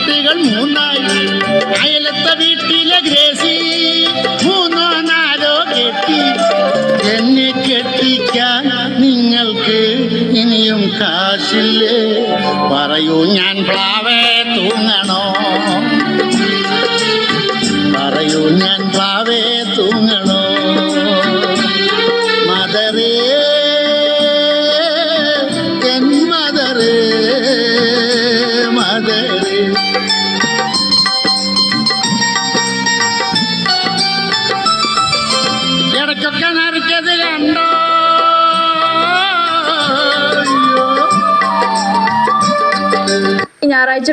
കുട്ടികൾ 3 അയലത്തെ വീട്ടിലെ ഗ്രേസി 3 4 കെട്ടി. എന്നെ കെട്ടിക്കാൻ നിങ്ങൾക്ക് ഇനിയും കാശില്ലേ? പറയൂ ഞാൻ പ്ലാവേ തൂങ്ങണോ? പറയൂ ഞാൻ പ്ലാവേ തൂങ്ങണോ? മദറേ എൻ മദറേ മദറേ. ഇടയ്ക്കൊക്കെ നരച്ചത് കണ്ടോ? ഞായറാഴ്ച